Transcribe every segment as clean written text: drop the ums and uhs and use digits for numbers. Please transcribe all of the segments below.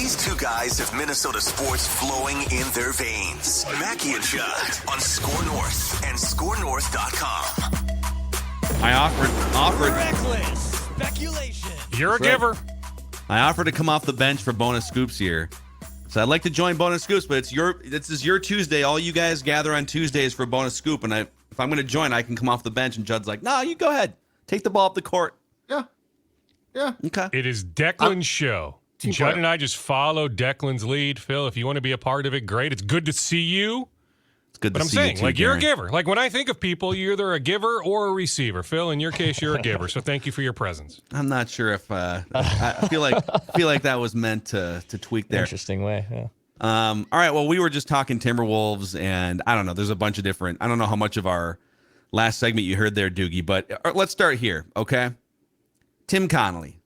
These two guys have Minnesota sports flowing in their veins. Mackie and Judd on SKOR North and SKORNorth.com. I offered. Reckless speculation. You're a giver. I offered to come off the bench for bonus scoops here. So I'd like to join bonus scoops, but this is your Tuesday. All you guys gather on Tuesdays for bonus scoop, and if I'm going to join, I can come off the bench. And Judd's like, "No, you go ahead. Take the ball up the court." Yeah. Okay. It is Declan's show. Judd and I just follow Declan's lead. Phil, if you want to be a part of it, great. It's good to see you. It's good But to I'm see saying, you too, like, you're a Gary. giver. Like, when I think of people, you're either a giver or a receiver. Phil, in your case, you're a giver. So thank you for your presence. I'm not sure if I feel like that was meant to tweak there. Interesting way. Yeah. All right. Well, we were just talking Timberwolves, and I don't know. There's a bunch of different. I don't know how much of our last segment you heard there, Doogie, but let's start here, okay? Tim Connelly.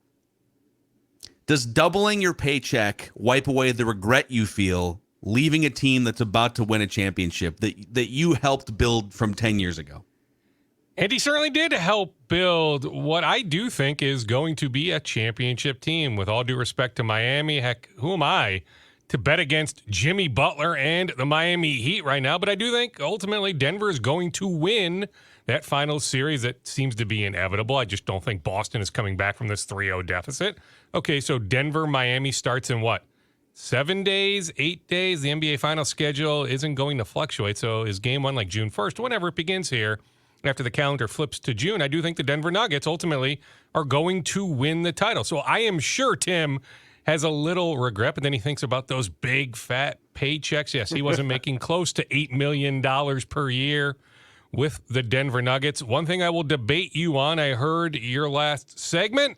Does doubling your paycheck wipe away the regret you feel leaving a team that's about to win a championship that you helped build from 10 years ago? And he certainly did help build what I do think is going to be a championship team. With all due respect to Miami, heck, who am I to bet against Jimmy Butler and the Miami Heat right now? But I do think ultimately Denver is going to win that final series that seems to be inevitable. I just don't think Boston is coming back from this 3-0 deficit. Okay, so Denver, Miami starts in what? 7 days, 8 days? The NBA final schedule isn't going to fluctuate. So is game one like June 1st, whenever it begins here, after the calendar flips to June? I do think the Denver Nuggets ultimately are going to win the title. So I am sure Tim has a little regret, but then he thinks about those big fat paychecks. Yes, he wasn't making close to $8 million per year with the Denver Nuggets. One thing I will debate you on, I heard your last segment.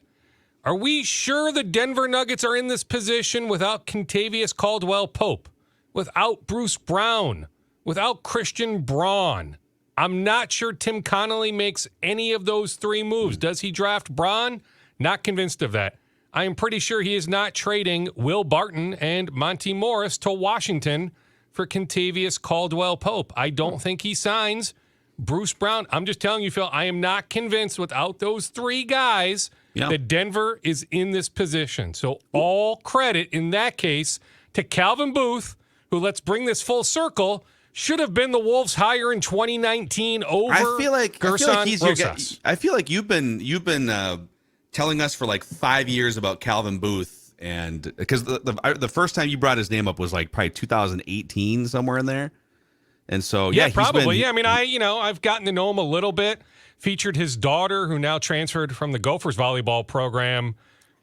Are we sure the Denver Nuggets are in this position without Kentavious Caldwell-Pope, without Bruce Brown, without Christian Braun? I'm not sure Tim Connelly makes any of those three moves. Does he draft Braun? Not convinced of that. I am pretty sure he is not trading Will Barton and Monty Morris to Washington for Kentavious Caldwell-Pope. I don't think he signs Bruce Brown. I'm just telling you, Phil, I am not convinced without those three guys that Denver is in this position. So all credit in that case to Calvin Booth, who, let's bring this full circle, should have been the Wolves hire in 2019 over Gerson Rosas. I feel like you've been telling us for like 5 years about Calvin Booth, and because the first time you brought his name up was like probably 2018, somewhere in there. And so, yeah, probably. I mean, I've gotten to know him a little bit. Featured his daughter, who now transferred from the Gophers volleyball program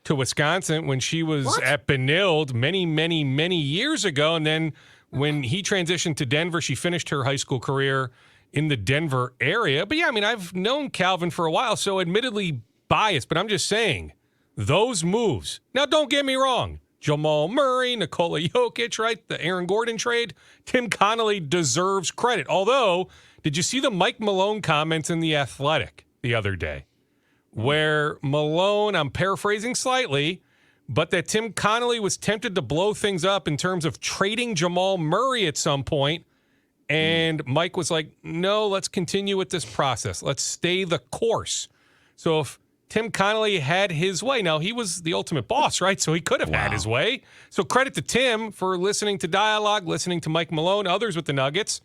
to Wisconsin when she was at Benilde many, many, many years ago. And then when he transitioned to Denver, she finished her high school career in the Denver area. But yeah, I mean, I've known Calvin for a while, so admittedly biased, but I'm just saying those moves. Now, don't get me wrong. Jamal Murray, Nikola Jokic, right? The Aaron Gordon trade. Tim Connelly deserves credit. Although, did you see the Mike Malone comments in The Athletic the other day? Where Malone, I'm paraphrasing slightly, but that Tim Connelly was tempted to blow things up in terms of trading Jamal Murray at some point. And Mike was like, no, let's continue with this process. Let's stay the course. So if Tim Connelly had his way. Now, he was the ultimate boss, right? So he could have had his way. So credit to Tim for listening to Dialogue, listening to Mike Malone, others with the Nuggets.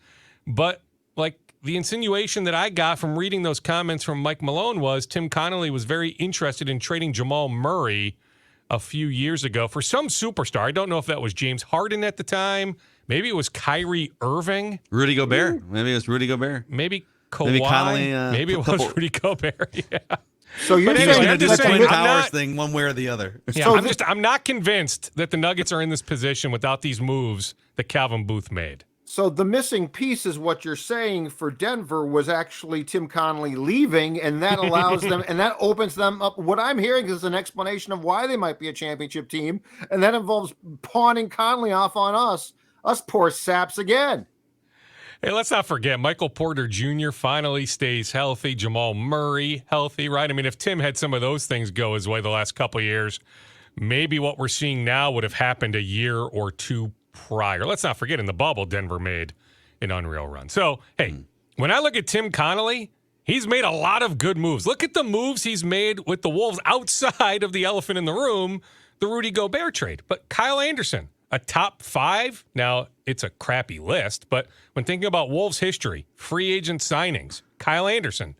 But, like, the insinuation that I got from reading those comments from Mike Malone was Tim Connelly was very interested in trading Jamal Murray a few years ago for some superstar. I don't know if that was James Harden at the time. Maybe it was Kyrie Irving. Rudy Gobert. Maybe it was Rudy Gobert. Maybe Kawhi. Maybe Connelly. Maybe it was Rudy Gobert. Yeah. So you're going to do the saying Twin Towers thing one way or the other. Yeah, So I'm not convinced that the Nuggets are in this position without these moves that Calvin Booth made. So the missing piece is what you're saying for Denver was actually Tim Connelly leaving, and that allows them, and that opens them up. What I'm hearing is an explanation of why they might be a championship team, and that involves pawning Connelly off on us poor saps again. Hey, let's not forget, Michael Porter Jr. finally stays healthy. Jamal Murray healthy, right? I mean, if Tim had some of those things go his way the last couple of years, maybe what we're seeing now would have happened a year or two prior. Let's not forget, in the bubble, Denver made an unreal run. So, hey, when I look at Tim Connelly, he's made a lot of good moves. Look at the moves he's made with the Wolves outside of the elephant in the room, the Rudy Gobert trade. But Kyle Anderson, a top 5. Now, it's a crappy list, but when thinking about Wolves history, free agent signings, Kyle Anderson,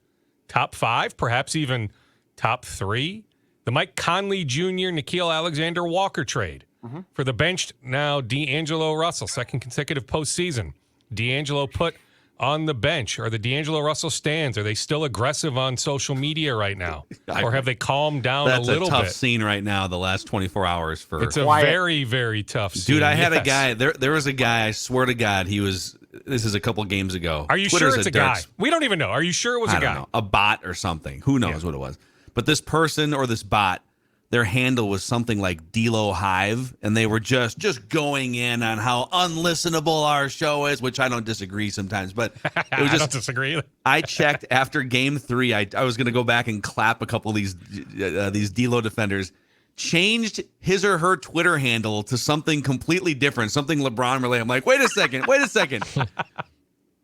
top 5, perhaps even top 3. The Mike Conley Jr., Nickeil Alexander-Walker trade. For the benched now D'Angelo Russell, second consecutive postseason. D'Angelo put on the bench. Are the D'Angelo Russell stands, are they still aggressive on social media right now? Or have they calmed down a little bit? That's a tough scene right now, the last 24 hours. For It's a very, very tough scene. Dude, I had a guy, there was a guy, I swear to God, this is a couple games ago. Are you Twitter's sure it's a guy? We don't even know. Are you sure it was a guy? I don't know, a bot or something. Who knows what it was? But this person or this bot, their handle was something like D'Lo Hive, and they were just going in on how unlistenable our show is, which I don't disagree sometimes, but it was just, I don't disagree. I checked after game 3. I was going to go back and clap a couple of these D'Lo defenders. Changed his or her Twitter handle to something completely different, something LeBron related. I'm like, wait a second.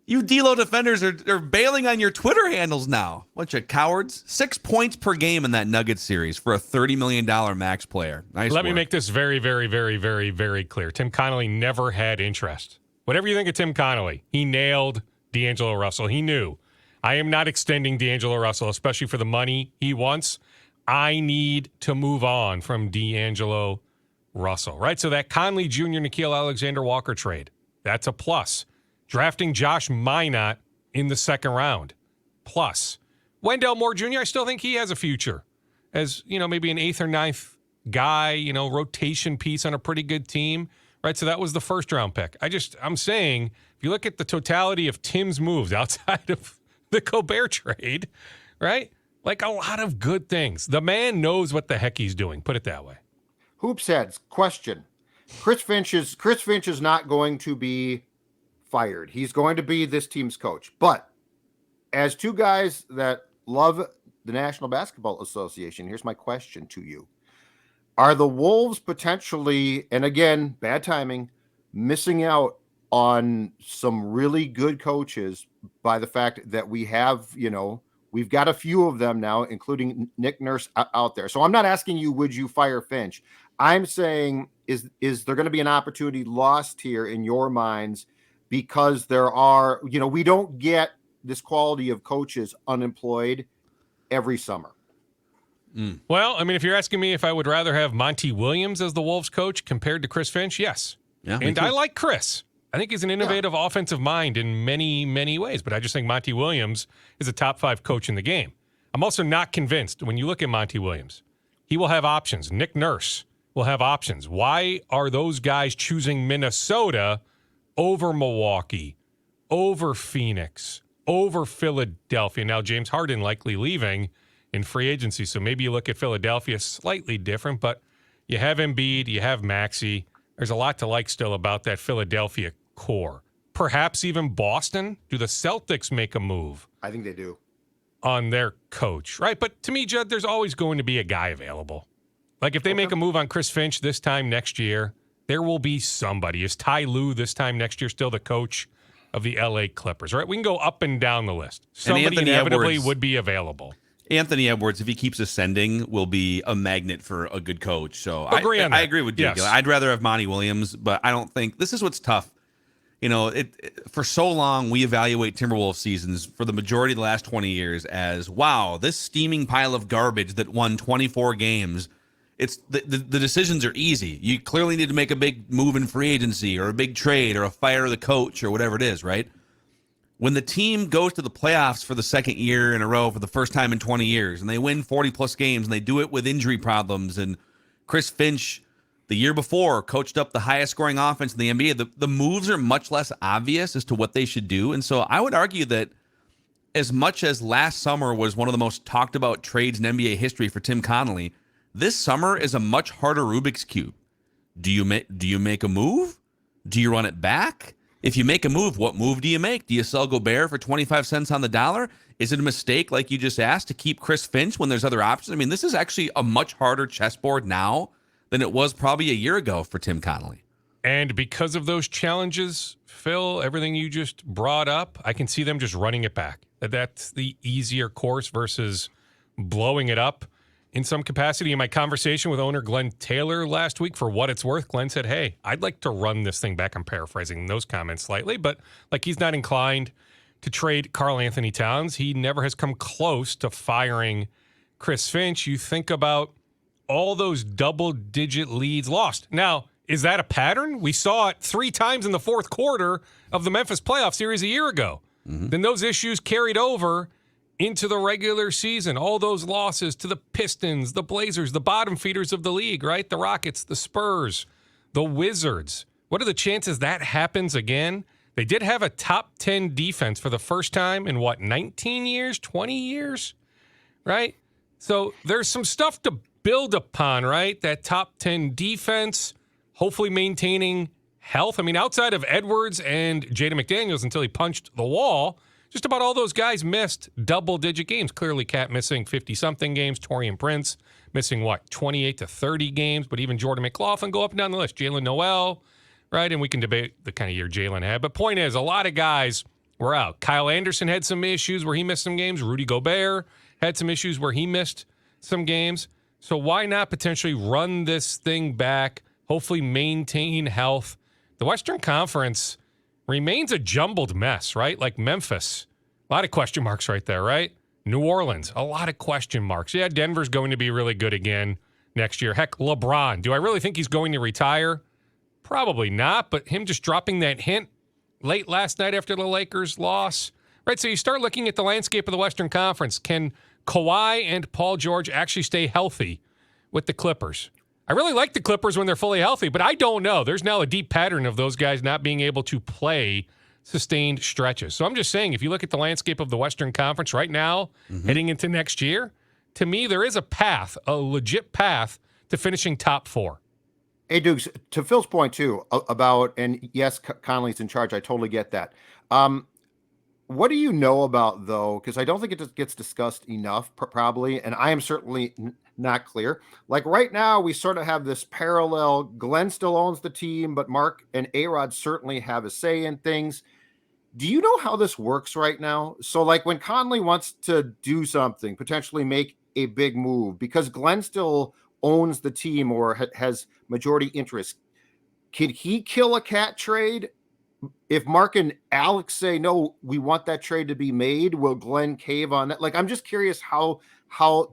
You D'Lo defenders are bailing on your Twitter handles now. Bunch of cowards. 6 points per game in that Nuggets series for a $30 million max player. Nice Let me work. make this very, very, very, very, very clear. Tim Connelly never had interest. Whatever you think of Tim Connelly, he nailed D'Angelo Russell. He knew, I am not extending D'Angelo Russell, especially for the money he wants. I need to move on from D'Angelo Russell, right? So that Conley Jr., Nickeil Alexander-Walker trade, that's a plus. Drafting Josh Minot in the second round, plus. Wendell Moore Jr., I still think he has a future as, maybe an 8th or 9th guy, rotation piece on a pretty good team, right? So that was the first round pick. I'm saying, if you look at the totality of Tim's moves outside of the Gobert trade, right? Like a lot of good things. The man knows what the heck he's doing. Put it that way. Hoops heads, question. Chris Finch is not going to be fired. He's going to be this team's coach. But as two guys that love the National Basketball Association, here's my question to you. Are the Wolves potentially, and again, bad timing, missing out on some really good coaches by the fact that we have, we've got a few of them now, including Nick Nurse out there. So I'm not asking you, would you fire Finch? I'm saying, is there going to be an opportunity lost here in your minds? Because there are, we don't get this quality of coaches unemployed every summer. Well, I mean, if you're asking me if I would rather have Monty Williams as the Wolves coach compared to Chris Finch, yes. Yeah, and I like Chris. I think he's an innovative offensive mind in many, many ways, but I just think Monty Williams is a top 5 coach in the game. I'm also not convinced when you look at Monty Williams, he will have options. Nick Nurse will have options. Why are those guys choosing Minnesota over Milwaukee, over Phoenix, over Philadelphia? Now, James Harden likely leaving in free agency, so maybe you look at Philadelphia slightly different, but you have Embiid, you have Maxey. There's a lot to like still about that Philadelphia core. Perhaps even Boston. Do the Celtics make a move? I think they do. On their coach, right? But to me, Judd, there's always going to be a guy available. Like if they make a move on Chris Finch this time next year, there will be somebody. Is Ty Lue this time next year still the coach of the LA Clippers, right? We can go up and down the list. Somebody inevitably would be available. Anthony Edwards, if he keeps ascending, will be a magnet for a good coach. So I agree on that. I agree with Doogie. Yes. I'd rather have Monty Williams, but I don't think this is what's tough. For so long, we evaluate Timberwolves seasons for the majority of the last 20 years as, wow, this steaming pile of garbage that won 24 games. It's the decisions are easy. You clearly need to make a big move in free agency or a big trade or a fire of the coach or whatever it is, right? When the team goes to the playoffs for the second year in a row for the first time in 20 years and they win 40-plus games and they do it with injury problems, and Chris Finch the year before coached up the highest scoring offense in the NBA, the moves are much less obvious as to what they should do. And so I would argue that as much as last summer was one of the most talked about trades in NBA history for Tim Connelly, this summer is a much harder Rubik's Cube. Do you make a move? Do you run it back? If you make a move, what move do you make? Do you sell Gobert for 25 cents on the dollar? Is it a mistake, like you just asked, to keep Chris Finch when there's other options? I mean, this is actually a much harder chessboard now than it was probably a year ago for Tim Connelly. And because of those challenges, Phil, everything you just brought up, I can see them just running it back. That's the easier course versus blowing it up in some capacity. In my conversation with owner Glenn Taylor last week, for what it's worth, Glenn said, hey, I'd like to run this thing back. I'm paraphrasing those comments slightly, but like he's not inclined to trade Karl Anthony Towns. He never has come close to firing Chris Finch. You think about all those double-digit leads lost. Now, is that a pattern? We saw it 3 times in the fourth quarter of the Memphis playoff series a year ago. Then those issues carried over into the regular season. All those losses to the Pistons, the Blazers, the bottom feeders of the league, right? The Rockets, the Spurs, the Wizards. What are the chances that happens again? They did have a top 10 defense for the first time in, 19 years, 20 years, right? So there's some stuff to build upon, right? That top 10 defense, hopefully maintaining health. I mean, outside of Edwards and Jaden McDaniels until he punched the wall, just about all those guys missed double-digit games. Clearly, Cat missing 50-something games. Taurean Prince missing, 28 to 30 games. But even Jordan McLaughlin, go up and down the list. Jalen Noel, right? And we can debate the kind of year Jalen had. But point is, a lot of guys were out. Kyle Anderson had some issues where he missed some games. Rudy Gobert had some issues where he missed some games. So why not potentially run this thing back, hopefully maintain health? The Western Conference remains a jumbled mess, right? Like Memphis, a lot of question marks right there, right? New Orleans, a lot of question marks. Yeah, Denver's going to be really good again next year. Heck, LeBron, do I really think he's going to retire? Probably not, but him just dropping that hint late last night after the Lakers loss, right? So you start looking at the landscape of the Western Conference. Can Kawhi and Paul George actually stay healthy with the Clippers? I really like the Clippers when they're fully healthy, but I don't know. There's now a deep pattern of those guys not being able to play sustained stretches. So I'm just saying, if you look at the landscape of the Western Conference right now, heading into next year, to me, there is a path, a legit path to finishing top 4. Hey, Dukes, to Phil's point, too, about, and yes, Connelly's in charge. I totally get that. What do you know about, though, because I don't think it gets discussed enough, probably, and I am certainly not clear. Like right now, we sort of have this parallel. Glenn still owns the team, but Mark and A-Rod certainly have a say in things. Do you know how this works right now? So like when Connelly wants to do something, potentially make a big move, because Glenn still owns the team or has majority interest, could he kill a Cat trade? If Mark and Alex say, no, we want that trade to be made, will Glenn cave on that? Like, I'm just curious how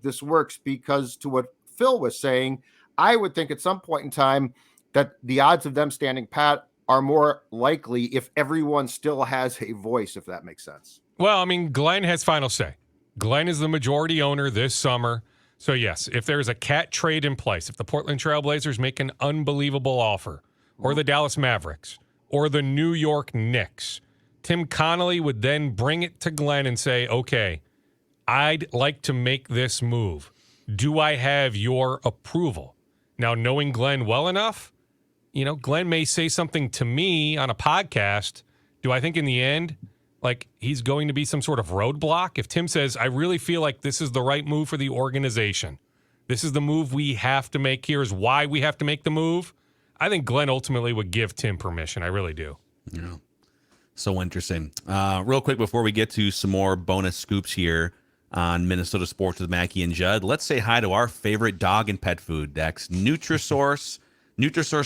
this works, because to what Phil was saying, I would think at some point in time that the odds of them standing pat are more likely if everyone still has a voice, if that makes sense. Well, I mean, Glenn has final say. Glenn is the majority owner this summer. So, yes, if there's a Cat trade in place, if the Portland Trailblazers make an unbelievable offer, or the Dallas Mavericks, or the New York Knicks, Tim Connelly would then bring it to Glenn and say, okay, I'd like to make this move. Do I have your approval? Now, knowing Glenn well enough, Glenn may say something to me on a podcast. Do I think in the end, like, he's going to be some sort of roadblock? If Tim says, I really feel like this is the right move for the organization, this is the move we have to make, here's why we have to make the move, I think Glenn ultimately would give Tim permission. I really do. Yeah. So interesting. Real quick before we get to some more bonus scoops here on Minnesota Sports with Mackie and Judd, let's say hi to our favorite dog and pet food, Dex. Nutrisource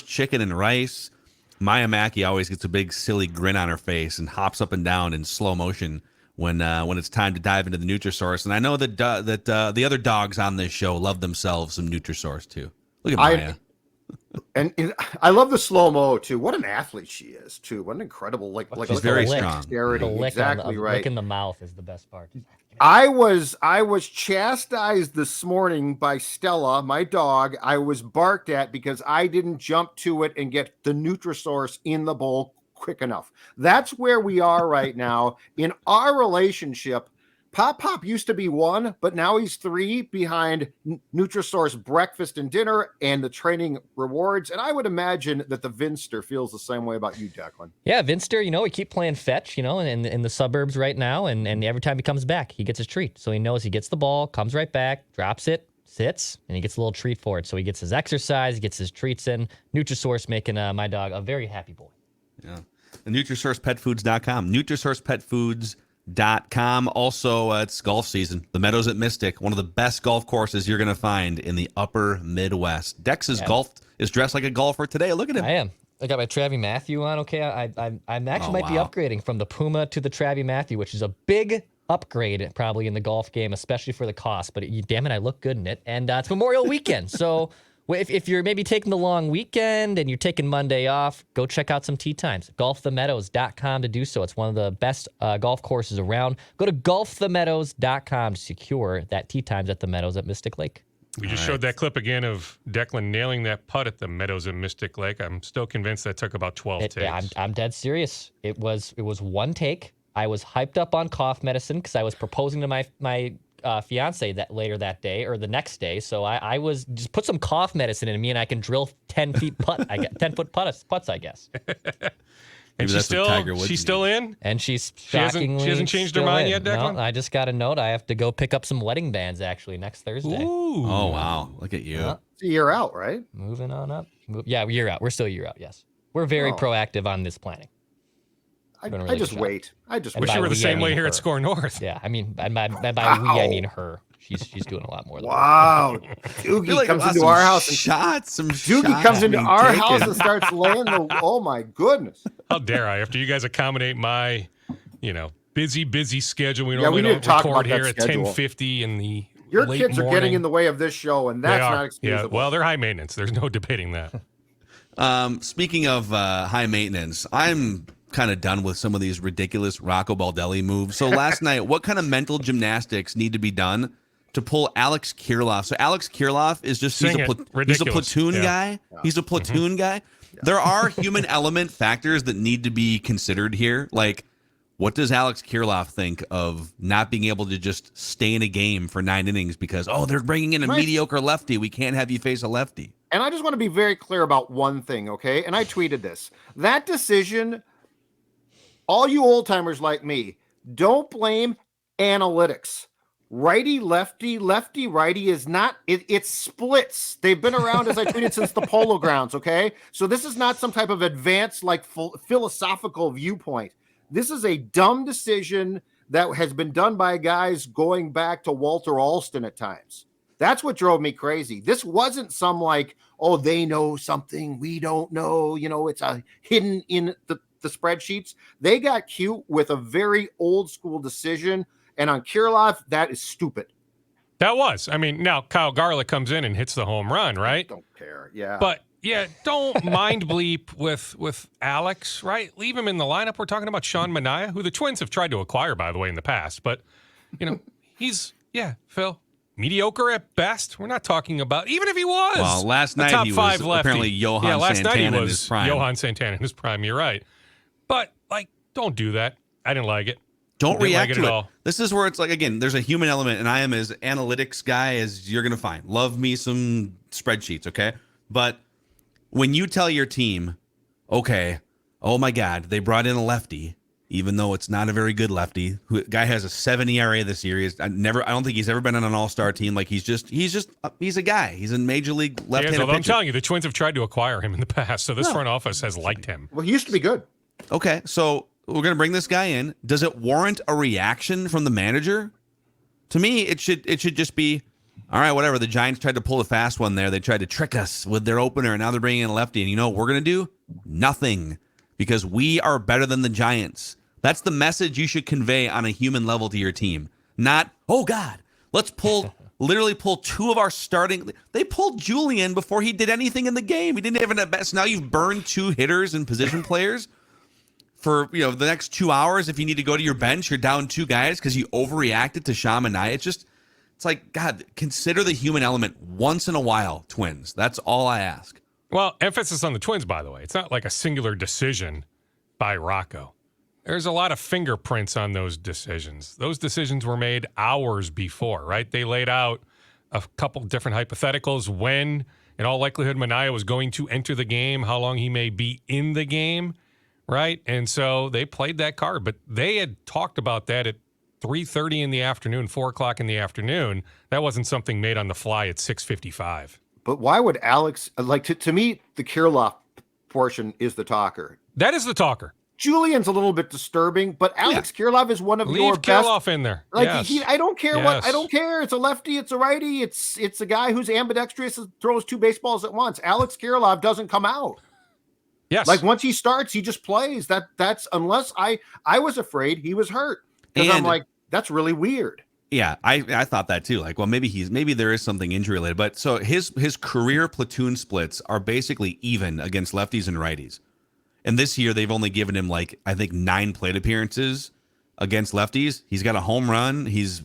chicken and rice. Maya Mackey always gets a big silly grin on her face and hops up and down in slow motion when it's time to dive into the Nutrisource. And I know that the other dogs on this show love themselves some Nutrisource too. Look at Maya. And I love the slow-mo too. What an athlete she is too. What an incredible she's very strong. Exactly right. Lick in the mouth is the best part. I was chastised this morning by Stella, my dog. I was barked at because I didn't jump to it and get the Nutrisource in the bowl quick enough. That's where we are right now in our relationship. Pop used to be 1, but now he's 3 behind Nutrisource breakfast and dinner and the training rewards. And I would imagine that the Vinster feels the same way about you, Declan. Yeah, Vinster, we keep playing fetch, in the suburbs right now. And every time he comes back, he gets his treat. So he knows he gets the ball, comes right back, drops it, sits, and he gets a little treat for it. So he gets his exercise, he gets his treats in. Nutrisource making my dog a very happy boy. Yeah. The NutrisourcePetFoods.com. NutrisourcePetFoods.com. SKOR.com. Also, it's golf season. The Meadows at Mystic, one of the best golf courses you're going to find in the upper Midwest. Dex is dressed like a golfer today. Look at him. I am. I got my Travie Matthew on. Okay, I actually might be upgrading from the Puma to the Travie Matthew, which is a big upgrade probably in the golf game, especially for the cost. But damn it, I look good in it. And it's Memorial Weekend, so if you're maybe taking the long weekend and you're taking Monday off, go check out some tee times. GolfTheMeadows.com to do so. It's one of the best golf courses around. Go to GolfTheMeadows.com to secure that tee times at the Meadows at Mystic Lake. We just showed that clip again of Declan nailing that putt at the Meadows in Mystic Lake. I'm still convinced that took about 12 takes. Yeah, I'm dead serious. It was one take. I was hyped up on cough medicine because I was proposing to my fiance that later that day or the next day. So I was just put some cough medicine in me and I can drill 10 feet putt. I get 10-foot putts, I guess. And she's still in? And she hasn't changed her mind yet, Declan? No, I just got a note. I have to go pick up some wedding bands actually next Thursday. Ooh. Oh, wow. Look at you. It's a year out, right? Moving on up. Yeah, year out. We're still a year out, yes. We're very proactive on this planning. I just wait. Wish you were the same way here at SKOR North. Yeah, I mean, by we, I mean her. She's doing a lot more than wow. Doogie comes into our house and Doogie comes into our house and starts laying oh my goodness. How dare I? After you guys accommodate my, busy schedule. We we normally need don't to talk record about here that at schedule. 10:50 in the Your late kids are morning. getting in the way of this show, and that's not excusable. Yeah, well, they're high maintenance. There's no debating that. Speaking of high maintenance, I'm kind of done with some of these ridiculous Rocco Baldelli moves. So last night, what kind of mental gymnastics need to be done to pull Alex Kirilloff? So Alex Kirilloff is just he's a platoon guy. He's a platoon guy. There are human element factors that need to be considered here. Like, what does Alex Kirilloff think of not being able to just stay in a game for 9 innings because, they're bringing in a mediocre lefty. We can't have you face a lefty. And I just want to be very clear about one thing, okay? And I tweeted this. That decision, all you old timers like me, don't blame analytics. Righty, lefty, lefty, righty is not, it splits. They've been around, as I tweeted, since the Polo Grounds, okay? So this is not some type of advanced, philosophical viewpoint. This is a dumb decision that has been done by guys going back to Walter Alston at times. That's what drove me crazy. This wasn't some they know something we don't know. It's a hidden in the spreadsheets. They got cute with a very old school decision. And on Kirilloff, that is stupid. That was. I mean, now Kyle Garlick comes in and hits the home run, right? Don't care. Yeah. But yeah, don't mind bleep with Alex, right? Leave him in the lineup. We're talking about Sean Manaea, who the Twins have tried to acquire, by the way, in the past. But, he's, Phil, mediocre at best. We're not talking about, even if he was. Well, last night he was apparently Johan Santana in his prime. Johan Santana in his prime, you're right. But, don't do that. I didn't like it. Don't react to it. This is where it's again, there's a human element, and I am as analytics guy as you're going to find. Love me some spreadsheets, okay? But when you tell your team, okay, oh my God, they brought in a lefty, even though it's not a very good lefty. Guy has a 7 ERA this year. I don't think he's ever been on an all-star team. He's a guy. He's in major league left-handed pitcher. I'm telling you, the Twins have tried to acquire him in the past, so this front office has liked him. Well, he used to be good. Okay, so we're going to bring this guy in. Does it warrant a reaction from the manager? To me, it should just be, all right, whatever. The Giants tried to pull a fast one there. They tried to trick us with their opener, and now they're bringing in a lefty. And you know what we're going to do? Nothing, because we are better than the Giants. That's the message you should convey on a human level to your team. Not, oh, God, let's literally pull 2 of our starting. They pulled Julian before he did anything in the game. He didn't have an best. Now you've burned 2 hitters and position players. For the next 2 hours, if you need to go to your bench, you're down 2 guys because you overreacted to Sean Manaea. It's God, consider the human element once in a while, Twins. That's all I ask. Well, emphasis on the Twins, by the way. It's not like a singular decision by Rocco. There's a lot of fingerprints on those decisions. Those decisions were made hours before, right? They laid out a couple different hypotheticals when, in all likelihood, Manaea was going to enter the game, how long he may be in the game. Right. And so they played that card, but they had talked about that at 3:30 in the afternoon, 4:00 in the afternoon. That wasn't something made on the fly at 6:55. But why would Alex to me, the Kirilloff portion is the talker. That is the talker. Julian's a little bit disturbing, but Alex Kirilloff is one of your Leave best. Kirilloff in there. Like Yes. I don't care what I Yes. don't care. It's a lefty, it's a righty, it's a guy who's ambidextrous, throws 2 baseballs at once. Alex Kirilloff doesn't come out. Yes. Like once he starts, he just plays. That's unless I was afraid he was hurt. Because I'm And- like, that's really weird. Yeah, I thought that too. Like, well, maybe there is something injury related, but so his career platoon splits are basically even against lefties and righties. And this year they've only given him like I think 9 plate appearances against lefties. He's got a home run. He's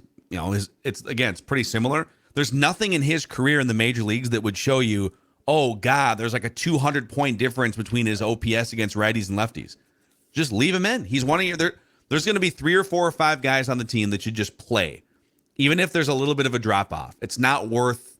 it's pretty similar. There's nothing in his career in the major leagues that would show you, oh God, there's like a 200-point difference between his OPS against righties and lefties. Just leave him in. He's one of your there's going to be 3 or 4 or 5 guys on the team that should just play. Even if there's a little bit of a drop off, it's not worth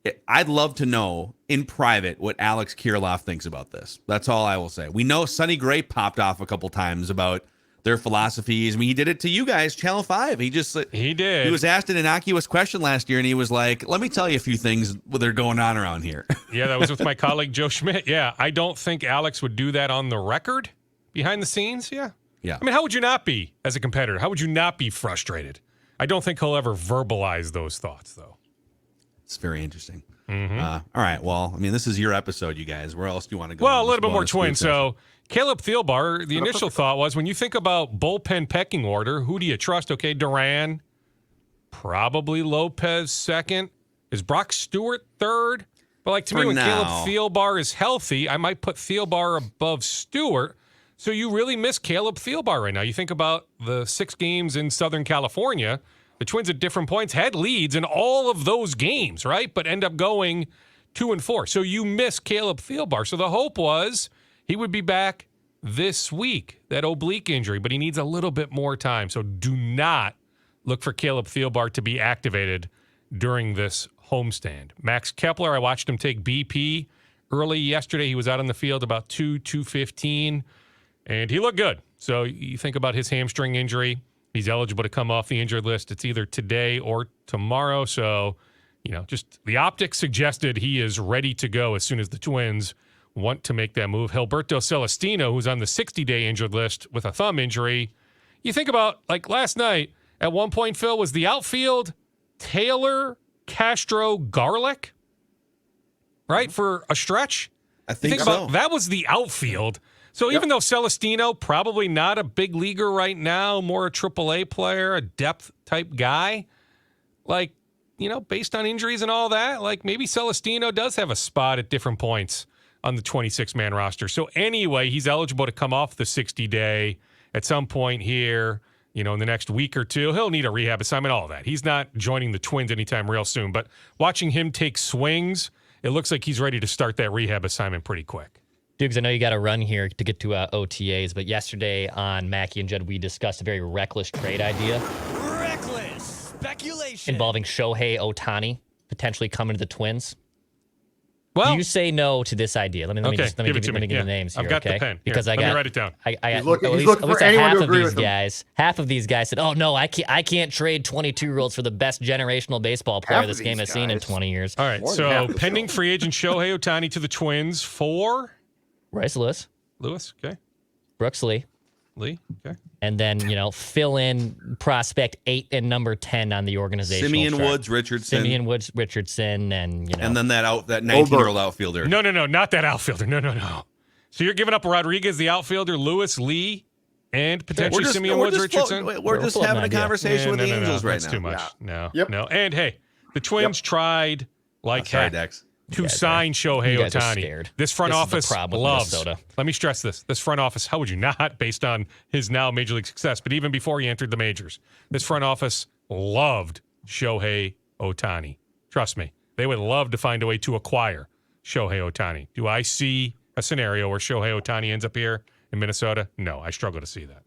it. I'd love to know in private what Alex Kirilloff thinks about this. That's all I will say. We know Sonny Gray popped off a couple times about their philosophies. I mean, he did it to you guys, Channel 5. He did. He was asked an innocuous question last year, and he was like, let me tell you a few things that are going on around here. Yeah, that was with my colleague Joe Schmidt. Yeah, I don't think Alex would do that on the record behind the scenes. Yeah. Yeah. I mean, how would you not be as a competitor? How would you not be frustrated? I don't think he'll ever verbalize those thoughts, though. It's very interesting. Mm-hmm. All right. Well, I mean, this is your episode, you guys. Where else do you want to go? Well, a little bit more Twins. So Caleb Thielbar, the initial thought was when you think about bullpen pecking order, who do you trust? Okay, Duran, probably Lopez second. Is Brock Stewart third? But like to me, when Caleb Thielbar is healthy, I might put Thielbar above Stewart. So you really miss Caleb Thielbar right now. You think about the 6 games in Southern California. The Twins at different points had leads in all of those games, right? But end up going 2-4. So you miss Caleb Thielbar. So the hope was he would be back this week, that oblique injury, but he needs a little bit more time. So do not look for Caleb Thielbar to be activated during this homestand. Max Kepler, I watched him take BP early yesterday. He was out on the field about 2:15, and he looked good. So you think about his hamstring injury. He's eligible to come off the injured list. It's either today or tomorrow. So, just the optics suggested he is ready to go as soon as the Twins want to make that move. Gilberto Celestino, who's on the 60-day injured list with a thumb injury. You think about, like last night, at one point, Phil, was the outfield Taylor, Castro, Garlick, right, for a stretch? I think so. That was the outfield. So even though Celestino, probably not a big leaguer right now, more a AAA player, a depth type guy, like, based on injuries and all that, like maybe Celestino does have a spot at different points on the 26-man roster. So anyway, he's eligible to come off the 60-day at some point here, in the next week or two. He'll need a rehab assignment, all that. He's not joining the Twins anytime real soon, but watching him take swings, it looks like he's ready to start that rehab assignment pretty quick. Dukes, I know you got to run here to get to OTAs, but yesterday on Mackie and Judd, we discussed a very reckless trade idea. Reckless speculation. Involving Shohei Ohtani potentially coming to the Twins. Well, do you say no to this idea? Let me give you the names here. I've got okay? the pen. Because Let me write it down. I He's looking for anyone to agree with him. Half of these guys said, "Oh no, I can't trade 22-year-olds for the best generational baseball player this game has seen in 20 years." All right, so pending free agent Shohei Ohtani to the Twins for Bryce Lewis, okay. Brooks Lee, okay. and then fill in prospect 8 and number 10 on the organizational Simeon chart. Woods Richardson, and and then that 19-year-old outfielder. No, not that outfielder. No. So you're giving up Rodriguez, the outfielder, Lewis, Lee, and potentially Simeon Woods Richardson. We're just having a conversation with the Angels right now. That's now. too much. Yeah. No. And hey, the Twins tried like heck Dex. to sign Shohei you guys are Ohtani. scared. This front This is the office problem with loves. Minnesota. Let me stress this. This front office, how would you not, based on his now major league success, but even before he entered the majors, this front office loved Shohei Ohtani. Trust me, they would love to find a way to acquire Shohei Ohtani. Do I see a scenario where Shohei Ohtani ends up here in Minnesota? No, I struggle to see that.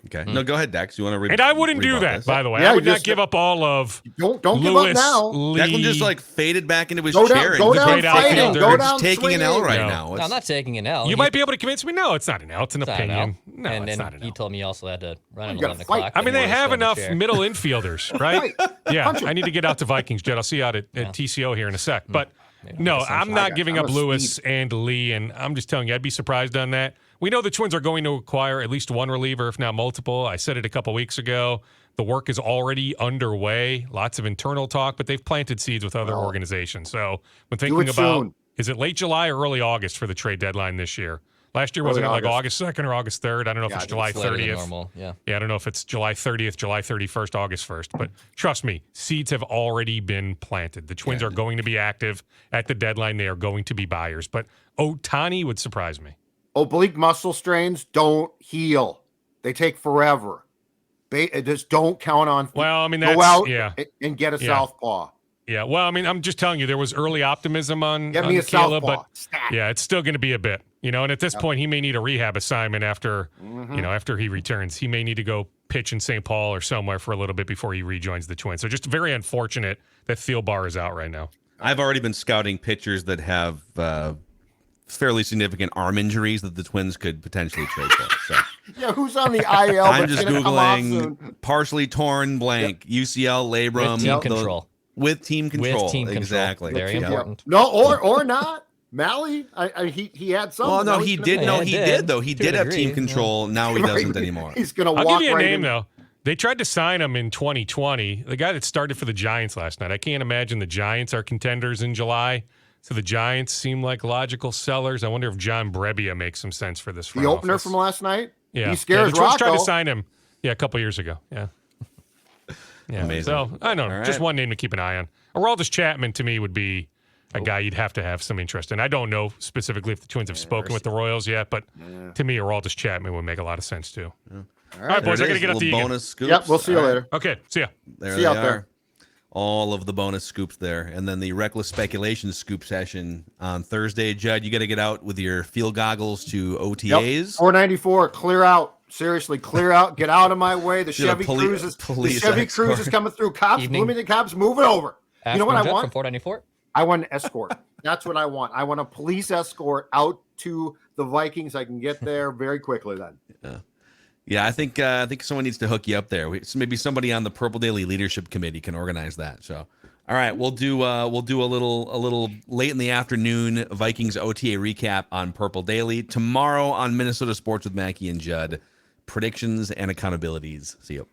Okay. No, go ahead, Dex. You want to And I wouldn't do that, by the way. Yeah, I would not give up all of Don't Lewis, give up now. Lee. Declan just faded back into his Go down- chair. go and down great fighting, outfielder. go You're down just taking an L swinging. right No. now. No, I'm not taking an L. You might be able to convince me. No, it's not an L. It's an It's not an opinion. L. No, and it's then not an he L. told me you also had to run at You gotta 11 fight. o'clock. I mean, they and have still in the enough chair. middle infielders, right? Yeah, I need to get out to Vikings, Jed. I'll see you out at TCO here in a sec. But No, Essentially. I'm not giving I'm up a Lewis speed. and Lee, and I'm just telling you, I'd be surprised on that. We know the Twins are going to acquire at least one reliever, if not multiple. I said it a couple weeks ago. The work is already underway. Lots of internal talk, but they've planted seeds with other organizations. So when thinking it about, soon. is it late July or early August for the trade deadline this year? Last year, wasn't it like August 2nd or August 3rd? I don't know if it's July It's later than 30th. normal. Yeah. Yeah, I don't know if it's July 30th, July 31st, August 1st. But trust me, seeds have already been planted. The Twins are going to be active at the deadline. They are going to be buyers. But Ohtani would surprise me. Oblique muscle strains don't heal. They take forever. Just don't count on. Well, I mean, go that's, out yeah. and get a Yeah. southpaw. Yeah, well, I mean, I'm just telling you, there was early optimism on Get me a Kayla, southpaw. but Stat. yeah, it's still going to be a bit, and at this point, he may need a rehab assignment after, after he returns. He may need to go pitch in St. Paul or somewhere for a little bit before he rejoins the Twins. So just very unfortunate that Thielbar is out right now. I've already been scouting pitchers that have fairly significant arm injuries that the Twins could potentially trade for. So Yeah, who's on the IL? I'm but just gonna come off Googling soon? partially torn blank, UCL, labrum. With team control. With team control. With team control. Exactly. Very Yeah. important. No, or not. Mally, he had some. Well, no, Now he he's gonna did. pay. No, Yeah, he did. did, though. He To a did have degree, team control. Now he doesn't anymore. He's gonna I'll walk give you a right name, in. though. They tried to sign him in 2020. The guy that started for the Giants last night. I can't imagine the Giants are contenders in July. So the Giants seem like logical sellers. I wonder if John Brebbia makes some sense for this front The opener office. from last night. Yeah. He scares the Twins tried Rocco. to sign him, a couple years ago. Yeah. Yeah. Amazing. So I don't know. All Just right. one name to keep an eye on. Aroldis Chapman to me would be a guy you'd have to have some interest in. I don't know specifically if the Twins have spoken with the Royals yet, but to me, Aroldis Chapman would make a lot of sense too. All right, boys, I got to get up to Little you. bonus scoops. Yep, we'll see you All right. later. Okay, see ya. There See they you out are. there. All of the bonus scoops there. And then the reckless speculation scoop session on Thursday. Judd, you got to get out with your field goggles to Yep. OTAs. 494. Clear out. Seriously, clear out. Get out of my way. The Should have Chevy Cruise is police coming through. Cops, Evening. Bloomington cops, move it over. You know what I Ashburn Jet want? From 494. I want an escort. That's what I want. I want a police escort out to the Vikings. I can get there very quickly then. Yeah, I think someone needs to hook you up there. Maybe somebody on the Purple Daily Leadership Committee can organize that. So, all right, we'll do a little late in the afternoon Vikings OTA recap on Purple Daily tomorrow on Minnesota Sports with Mackie and Judd. Predictions and accountabilities. See you.